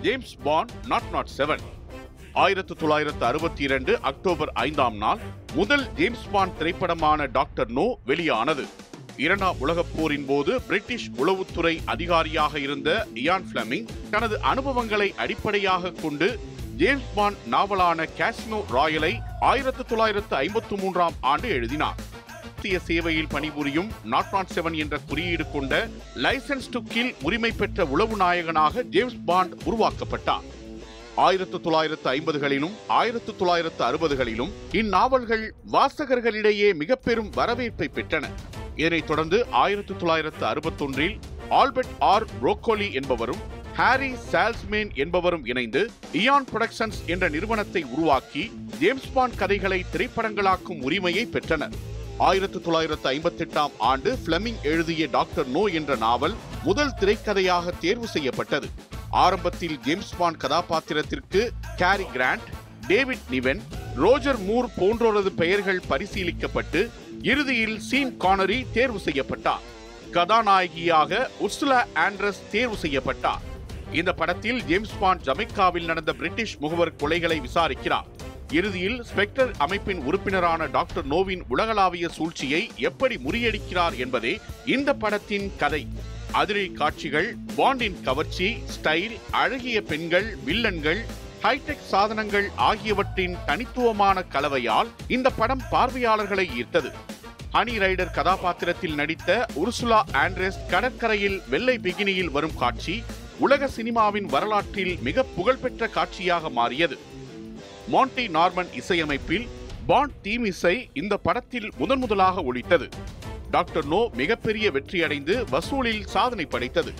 James bond 007. 1962 October 5ஆம் நாள் முதல் ஜேம்ஸ் பாண்ட் திரைப்படமான டாக்டர் நோ வெளியானது. இரண்டாம் உலகப் போரின் போது பிரிட்டிஷ் உளவுத்துறை அதிகாரியாக இருந்த இயான் பிளெமிங் தனது அனுபவங்களை அடிப்படையாக கொண்டு ஜேம்ஸ் பாண்ட் நாவலான காசினோ ராயலை 1953ஆம் ஆண்டு எழுதினார். இந்திய சேவையில் பணிபுரியும் 007 என்ற குறியீடு கொண்ட லைசன்ஸ் டு கில் உரிமை பெற்ற உளவு நாயகனாக ஜேம்ஸ் பாண்ட் உருவாக்கப்பட்டார். 1950களிலும் 1960களிலும் இந்நாவல்கள் வாசகர்களிடையே மிக பெரும் வரவேற்பை பெற்றன. இதனைத் தொடர்ந்து 1961 ஆல்பர்ட் ஆர் புரோக்கோலி என்பவரும் ஹாரி சால்ஸ்மேன் என்பவரும் இணைந்து இயான் புரொடக்ஷன்ஸ் என்ற நிறுவனத்தை உருவாக்கி ஜேம்ஸ் பாண்ட் கதைகளை திரைப்படங்களாக்கும் உரிமையை பெற்றனர். 1958ஆம் ஆண்டு பிளெமிங் எழுதிய டாக்டர் நோ என்ற நாவல் முதல் திரைக்கதையாக தேர்வு செய்யப்பட்டது. ஆரம்பத்தில் ஜேம்ஸ் பாண்ட் கதாபாத்திரத்திற்கு Cary Grant, David Niven, Roger Moore போன்றோரது பெயர்கள் பரிசீலிக்கப்பட்டு இறுதியில் சீன் கானரி தேர்வு செய்யப்பட்டார். கதாநாயகியாக உர்சுலா ஆண்ட்ரஸ் தேர்வு செய்யப்பட்டார். இந்த படத்தில் ஜேம்ஸ் பாண்ட் ஜமைக்காவில் நடந்த பிரிட்டிஷ் முகவர் கொலைகளை விசாரிக்கிறார். இறுதியில் ஸ்பெக்டர் அமைப்பின் உறுப்பினரான டாக்டர் நோவின் உலகளாவிய சூழ்ச்சியை எப்படி முறியடிக்கிறார் என்பதே இந்த படத்தின் கதை. அதிரடி காட்சிகள், பாண்டின் கவர்ச்சி, ஸ்டைல், அழகிய பெண்கள், வில்லன்கள், ஹைடெக் சாதனங்கள் ஆகியவற்றின் தனித்துவமான கலவையால் இந்த படம் பார்வையாளர்களை ஈர்த்தது. ஹனி ரைடர் கதாபாத்திரத்தில் நடித்த உர்சுலா ஆண்ட்ரஸ் கடற்கரையில் வெள்ளை பிகினியில் வரும் காட்சி உலக சினிமாவின் வரலாற்றில் மிக புகழ்பெற்ற காட்சியாக மாறியது. மான்டி நார்மன் இசையமைப்பில் பாண்ட் தீம் இசை இந்த படத்தில் முதன்முதலாக ஒலித்தது. டாக்டர் நோ மிகப்பெரிய வெற்றியடைந்து வசூலில் சாதனை படைத்தது.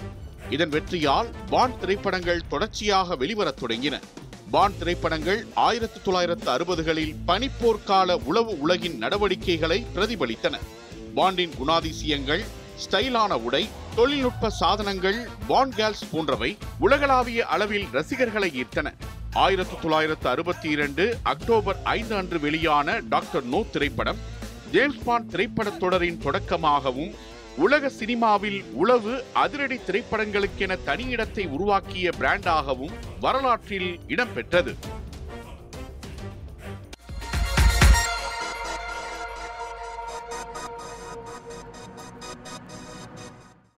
இதன் வெற்றியால் பாண்ட் திரைப்படங்கள் தொடர்ச்சியாக வெளிவரத் தொடங்கின. பாண்ட் திரைப்படங்கள் 1960களில் பனிப்போர்க்கால உளவு உலகின் நடவடிக்கைகளை பிரதிபலித்தன. பாண்டின் குணாதிசயங்கள், ஸ்டைலான உடை, தொழில்நுட்ப சாதனங்கள், பாண்ட் கேர்ள்ஸ் போன்றவை உலகளாவிய அளவில் ரசிகர்களை ஈர்த்தன. 1962 அக்டோபர் 5 அன்று வெளியான டாக்டர் நோ திரைப்படம் ஜேம்ஸ் பாண்ட் திரைப்படத் தொடரின் தொடக்கமாகவும் உலக சினிமாவில் உளவு அதிரடி திரைப்படங்களுக்கென தனியிடத்தை உருவாக்கிய பிராண்டாகவும் வரலாற்றில் இடம்பெற்றது.